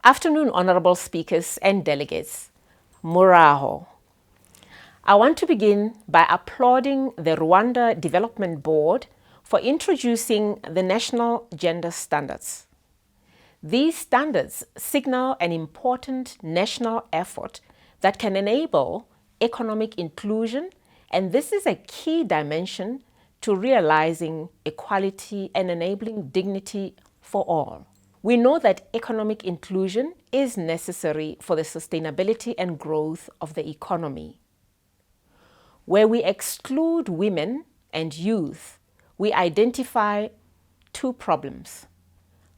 Afternoon, honorable speakers and delegates. Muraho. I want to begin by applauding the Rwanda Development Board for introducing the national gender standards. These standards signal an important national effort that can enable economic inclusion, and this is a key dimension to realizing equality and enabling dignity for all. We know that economic inclusion is necessary for the sustainability and growth of the economy. Where we exclude women and youth, we identify two problems.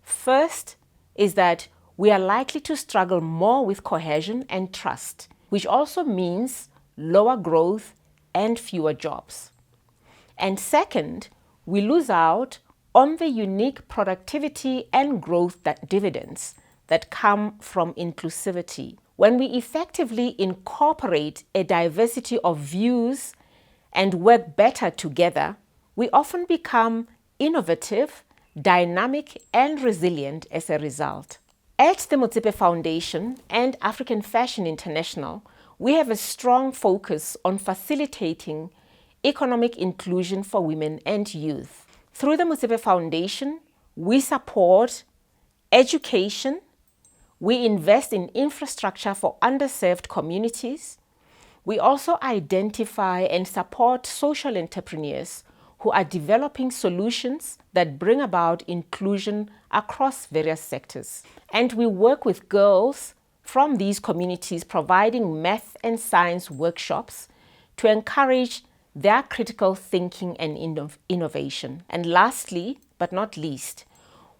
First is that we are likely to struggle more with cohesion and trust, which also means lower growth and fewer jobs. And second, we lose out on the unique productivity and growth dividends that come from inclusivity. When we effectively incorporate a diversity of views and work better together, we often become innovative, dynamic, and resilient as a result. At the Motsepe Foundation and African Fashion International, we have a strong focus on facilitating economic inclusion for women and youth. Through the Motsepe Foundation, we support education, we invest in infrastructure for underserved communities. We also identify and support social entrepreneurs who are developing solutions that bring about inclusion across various sectors. And we work with girls from these communities, providing math and science workshops to encourage their critical thinking and innovation. And lastly, but not least,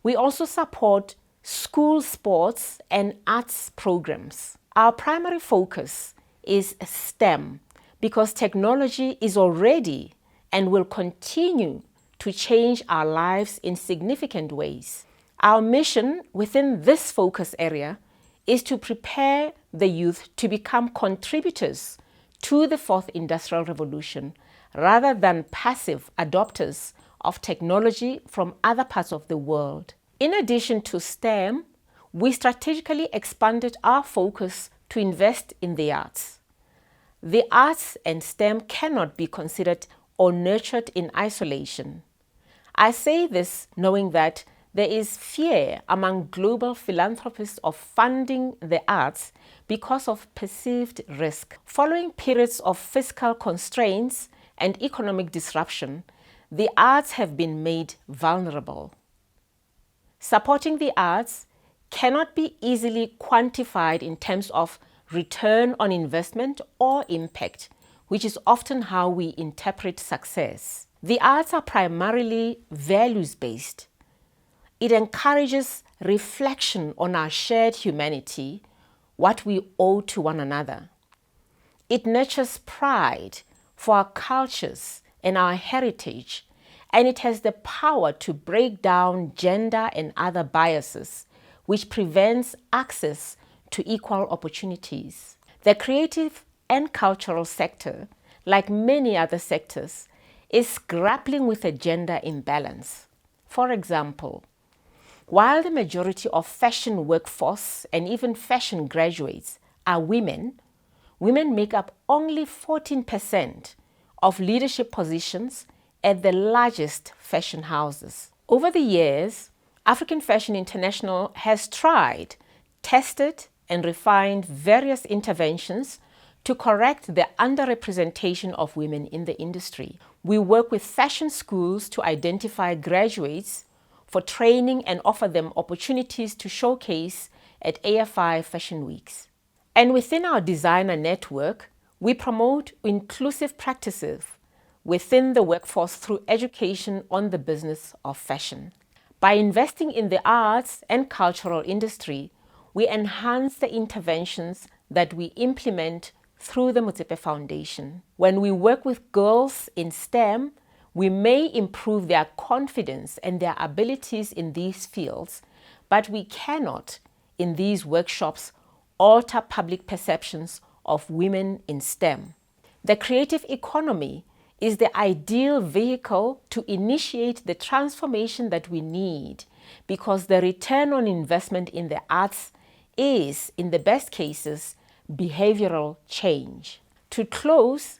we also support school sports and arts programs. Our primary focus is STEM because technology is already and will continue to change our lives in significant ways. Our mission within this focus area is to prepare the youth to become contributors to the fourth industrial revolution rather than passive adopters of technology from other parts of the world. In addition to STEM, we strategically expanded our focus to invest in the arts. The arts and STEM cannot be considered or nurtured in isolation. I say this knowing that there is fear among global philanthropists of funding the arts because of perceived risk. Following periods of fiscal constraints and economic disruption, the arts have been made vulnerable. Supporting the arts cannot be easily quantified in terms of return on investment or impact, which is often how we interpret success. The arts are primarily values-based. It encourages reflection on our shared humanity, what we owe to one another. It nurtures pride for our cultures and our heritage, and it has the power to break down gender and other biases, which prevents access to equal opportunities. The creative and cultural sector, like many other sectors, is grappling with a gender imbalance. For example, while the majority of fashion workforce and even fashion graduates are women, women make up only 14% of leadership positions at the largest fashion houses. Over the years, African Fashion International has tried, tested, and refined various interventions to correct the underrepresentation of women in the industry. We work with fashion schools to identify graduates for training and offer them opportunities to showcase at AFI Fashion Weeks. And within our designer network, we promote inclusive practices within the workforce through education on the business of fashion. By investing in the arts and cultural industry, we enhance the interventions that we implement through the Motsepe Foundation. When we work with girls in STEM, we may improve their confidence and their abilities in these fields, but we cannot, in these workshops, alter public perceptions of women in STEM. The creative economy is the ideal vehicle to initiate the transformation that we need because the return on investment in the arts is, in the best cases, behavioral change. To close,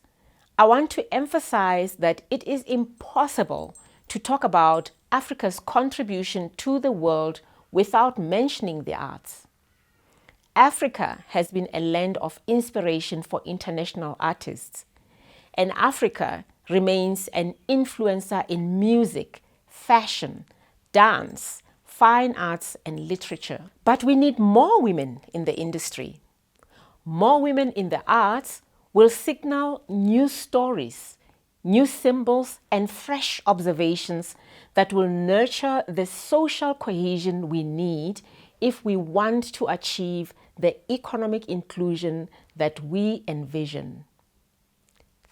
I want to emphasize that it is impossible to talk about Africa's contribution to the world without mentioning the arts. Africa has been a land of inspiration for international artists, and Africa remains an influencer in music, fashion, dance, fine arts, and literature. But we need more women in the industry. More women in the arts will signal new stories, new symbols, and fresh observations that will nurture the social cohesion we need if we want to achieve the economic inclusion that we envision.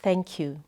Thank you.